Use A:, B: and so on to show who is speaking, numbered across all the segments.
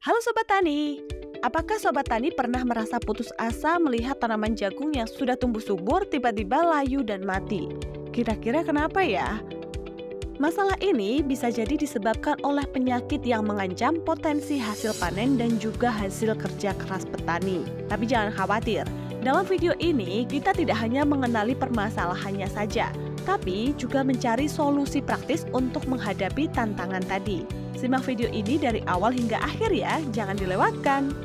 A: Halo Sobat Tani, apakah Sobat Tani pernah merasa putus asa melihat tanaman jagung yang sudah tumbuh subur tiba-tiba layu dan mati? Kira-kira kenapa ya? Masalah ini bisa jadi disebabkan oleh penyakit yang mengancam potensi hasil panen dan juga hasil kerja keras petani. Tapi jangan khawatir, dalam video ini kita tidak hanya mengenali permasalahannya saja, tapi juga mencari solusi praktis untuk menghadapi tantangan tadi. Simak video ini dari awal hingga akhir ya, jangan dilewatkan.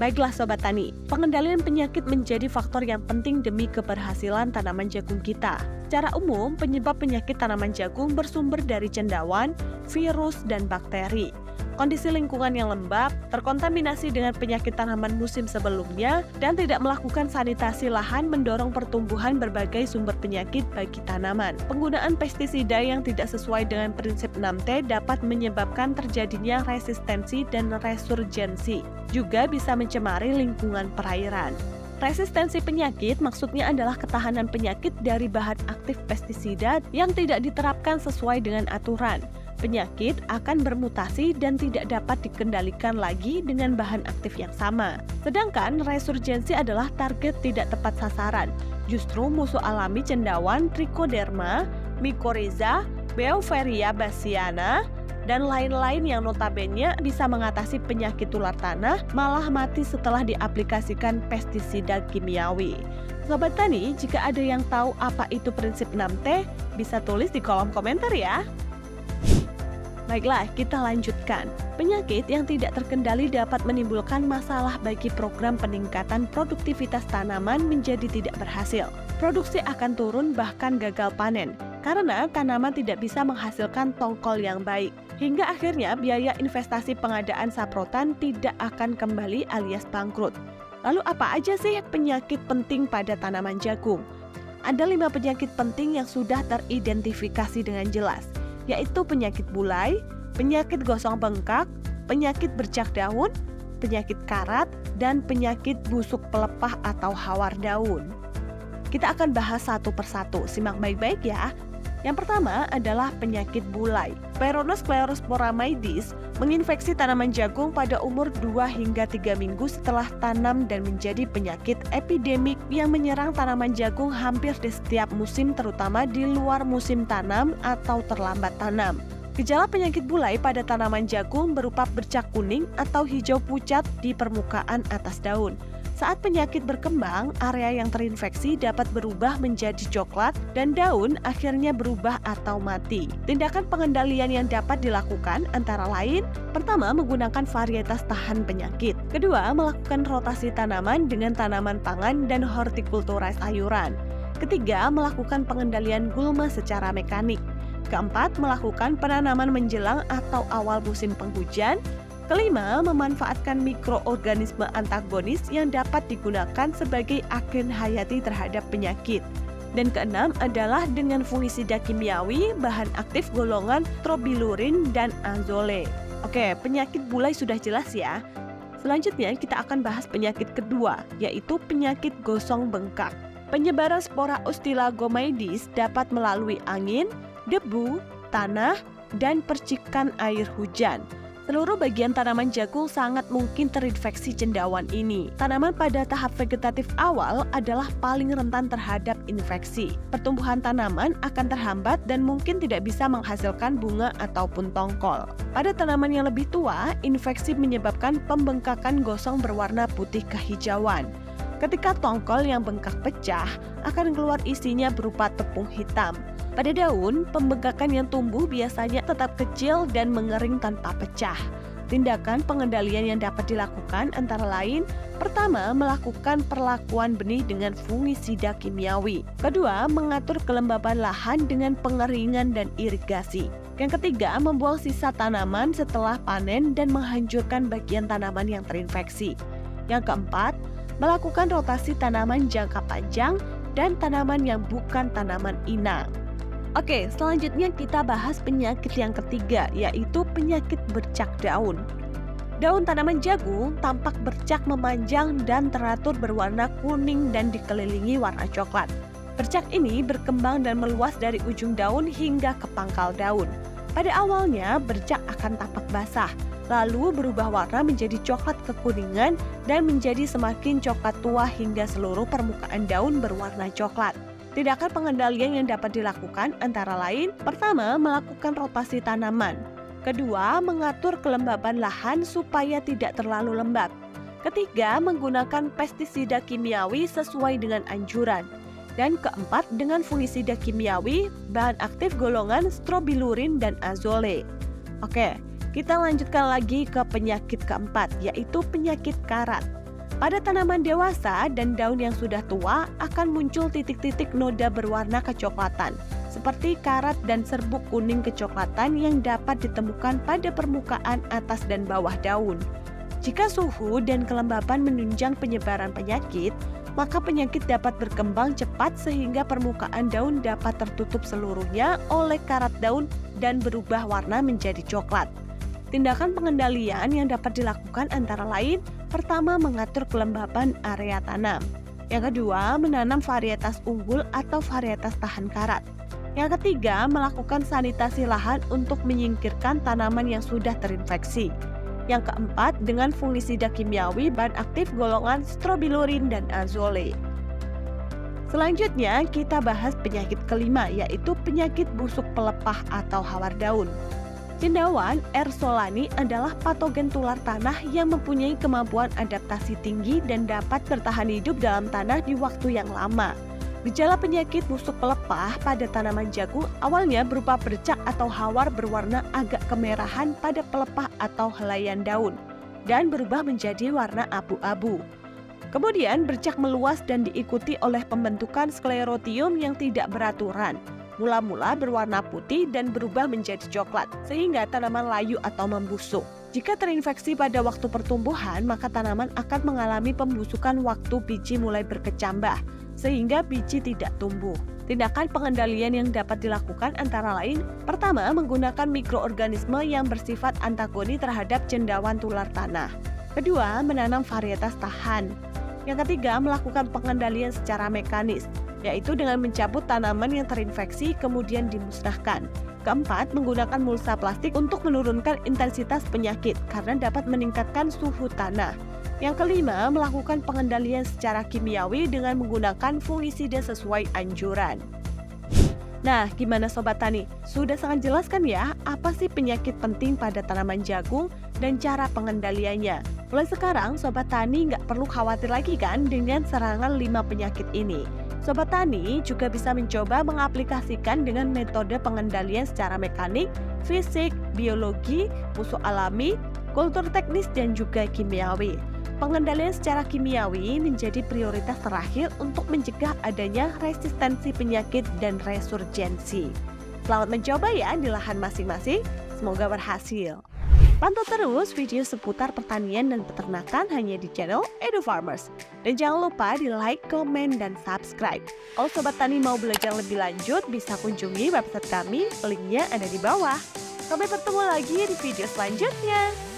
A: Baiklah Sobat Tani, pengendalian penyakit menjadi faktor yang penting demi keberhasilan tanaman jagung kita. Secara umum, penyebab penyakit tanaman jagung bersumber dari cendawan, virus, dan bakteri. Kondisi lingkungan yang lembab, terkontaminasi dengan penyakit tanaman musim sebelumnya, dan tidak melakukan sanitasi lahan mendorong pertumbuhan berbagai sumber penyakit bagi tanaman. Penggunaan pestisida yang tidak sesuai dengan prinsip 6T dapat menyebabkan terjadinya resistensi dan resurgensi. Juga bisa mencemari lingkungan perairan. Resistensi penyakit maksudnya adalah ketahanan penyakit dari bahan aktif pestisida yang tidak diterapkan sesuai dengan aturan. Penyakit akan bermutasi dan tidak dapat dikendalikan lagi dengan bahan aktif yang sama. Sedangkan resurgensi adalah target tidak tepat sasaran. Justru musuh alami cendawan Trichoderma, mycorrhiza, Beauveria bassiana, dan lain-lain yang notabene bisa mengatasi penyakit tular tanah malah mati setelah diaplikasikan pestisida kimiawi. Sobat Tani, jika ada yang tahu apa itu prinsip 6T, bisa tulis di kolom komentar ya. Baiklah, kita lanjutkan. Penyakit yang tidak terkendali dapat menimbulkan masalah bagi program peningkatan produktivitas tanaman menjadi tidak berhasil. Produksi akan turun bahkan gagal panen, karena tanaman tidak bisa menghasilkan tongkol yang baik. Hingga akhirnya biaya investasi pengadaan saprotan tidak akan kembali alias bangkrut. Lalu apa aja sih penyakit penting pada tanaman jagung? Ada 5 penyakit penting yang sudah teridentifikasi dengan jelas, yaitu penyakit bulai, penyakit gosong bengkak, penyakit bercak daun, penyakit karat, dan penyakit busuk pelepah atau hawar daun. Kita akan bahas satu persatu, simak baik-baik ya. Yang pertama adalah penyakit bulai. Peronosklerosporamidis menginfeksi tanaman jagung pada umur 2 hingga 3 minggu setelah tanam dan menjadi penyakit epidemik yang menyerang tanaman jagung hampir di setiap musim, terutama di luar musim tanam atau terlambat tanam. Gejala penyakit bulai pada tanaman jagung berupa bercak kuning atau hijau pucat di permukaan atas daun. Saat penyakit berkembang, area yang terinfeksi dapat berubah menjadi coklat dan daun akhirnya berubah atau mati. Tindakan pengendalian yang dapat dilakukan antara lain, pertama menggunakan varietas tahan penyakit. Kedua, melakukan rotasi tanaman dengan tanaman pangan dan hortikultura sayuran. Ketiga, melakukan pengendalian gulma secara mekanik. Keempat, melakukan penanaman menjelang atau awal musim penghujan. Kelima, memanfaatkan mikroorganisme antagonis yang dapat digunakan sebagai agen hayati terhadap penyakit. Dan keenam adalah dengan fungisida kimiawi, bahan aktif golongan trobilurin dan azole. Oke, penyakit bulai sudah jelas ya. Selanjutnya kita akan bahas penyakit kedua, yaitu penyakit gosong bengkak. Penyebaran spora Ostylagomydis dapat melalui angin, debu, tanah, dan percikan air hujan. Seluruh bagian tanaman jagung sangat mungkin terinfeksi cendawan ini. Tanaman pada tahap vegetatif awal adalah paling rentan terhadap infeksi. Pertumbuhan tanaman akan terhambat dan mungkin tidak bisa menghasilkan bunga ataupun tongkol. Pada tanaman yang lebih tua, infeksi menyebabkan pembengkakan gosong berwarna putih kehijauan. Ketika tongkol yang bengkak pecah, akan keluar isinya berupa tepung hitam. Pada daun, pembengkakan yang tumbuh biasanya tetap kecil dan mengering tanpa pecah. Tindakan pengendalian yang dapat dilakukan antara lain, pertama, melakukan perlakuan benih dengan fungisida kimiawi. Kedua, mengatur kelembaban lahan dengan pengeringan dan irigasi. Yang ketiga, membuang sisa tanaman setelah panen dan menghancurkan bagian tanaman yang terinfeksi. Yang keempat, melakukan rotasi tanaman jangka panjang dan tanaman yang bukan tanaman inang. Oke, selanjutnya kita bahas penyakit yang ketiga, yaitu penyakit bercak daun. Daun tanaman jagung tampak bercak memanjang dan teratur berwarna kuning dan dikelilingi warna coklat. Bercak ini berkembang dan meluas dari ujung daun hingga ke pangkal daun. Pada awalnya, bercak akan tampak basah, lalu berubah warna menjadi coklat kekuningan dan menjadi semakin coklat tua hingga seluruh permukaan daun berwarna coklat. Tindakan pengendalian yang dapat dilakukan antara lain, pertama, melakukan rotasi tanaman. Kedua, mengatur kelembaban lahan supaya tidak terlalu lembab. Ketiga, menggunakan pestisida kimiawi sesuai dengan anjuran. Dan keempat, dengan fungisida kimiawi, bahan aktif golongan strobilurin dan azole. Oke, kita lanjutkan lagi ke penyakit keempat, yaitu penyakit karat. Pada tanaman dewasa dan daun yang sudah tua akan muncul titik-titik noda berwarna kecoklatan, seperti karat dan serbuk kuning kecoklatan yang dapat ditemukan pada permukaan atas dan bawah daun. Jika suhu dan kelembaban menunjang penyebaran penyakit, maka penyakit dapat berkembang cepat sehingga permukaan daun dapat tertutup seluruhnya oleh karat daun dan berubah warna menjadi coklat. Tindakan pengendalian yang dapat dilakukan antara lain, pertama, mengatur kelembaban area tanam. Yang kedua, menanam varietas unggul atau varietas tahan karat. Yang ketiga, melakukan sanitasi lahan untuk menyingkirkan tanaman yang sudah terinfeksi. Yang keempat, dengan fungisida kimiawi bahan aktif golongan strobilurin dan azole. Selanjutnya, kita bahas penyakit kelima, yaitu penyakit busuk pelepah atau hawar daun. Cendawan R. solani adalah patogen tular tanah yang mempunyai kemampuan adaptasi tinggi dan dapat bertahan hidup dalam tanah di waktu yang lama. Gejala penyakit busuk pelepah pada tanaman jagung awalnya berupa bercak atau hawar berwarna agak kemerahan pada pelepah atau helaian daun dan berubah menjadi warna abu-abu. Kemudian bercak meluas dan diikuti oleh pembentukan sklerotium yang tidak beraturan. Mula-mula berwarna putih dan berubah menjadi coklat, sehingga tanaman layu atau membusuk. Jika terinfeksi pada waktu pertumbuhan, maka tanaman akan mengalami pembusukan waktu biji mulai berkecambah, sehingga biji tidak tumbuh. Tindakan pengendalian yang dapat dilakukan antara lain, pertama, menggunakan mikroorganisme yang bersifat antagoni terhadap cendawan tular tanah. Kedua, menanam varietas tahan. Yang ketiga, melakukan pengendalian secara mekanis, yaitu dengan mencabut tanaman yang terinfeksi kemudian dimusnahkan. Keempat, menggunakan mulsa plastik untuk menurunkan intensitas penyakit karena dapat meningkatkan suhu tanah. Yang kelima, melakukan pengendalian secara kimiawi dengan menggunakan fungisida sesuai anjuran. Nah, gimana Sobat Tani? Sudah sangat jelas kan ya apa sih penyakit penting pada tanaman jagung dan cara pengendaliannya? Mulai sekarang Sobat Tani nggak perlu khawatir lagi kan dengan serangan 5 penyakit ini. Sobat Tani juga bisa mencoba mengaplikasikan dengan metode pengendalian secara mekanik, fisik, biologi, musuh alami, kultur teknis, dan juga kimiawi. Pengendalian secara kimiawi menjadi prioritas terakhir untuk mencegah adanya resistensi penyakit dan resurgensi. Selamat mencoba ya di lahan masing-masing, semoga berhasil. Pantau terus video seputar pertanian dan peternakan hanya di channel Edu Farmers. Dan jangan lupa di like, komen, dan subscribe. Kalau Sobat Tani mau belajar lebih lanjut, bisa kunjungi website kami, linknya ada di bawah. Sampai bertemu lagi di video selanjutnya.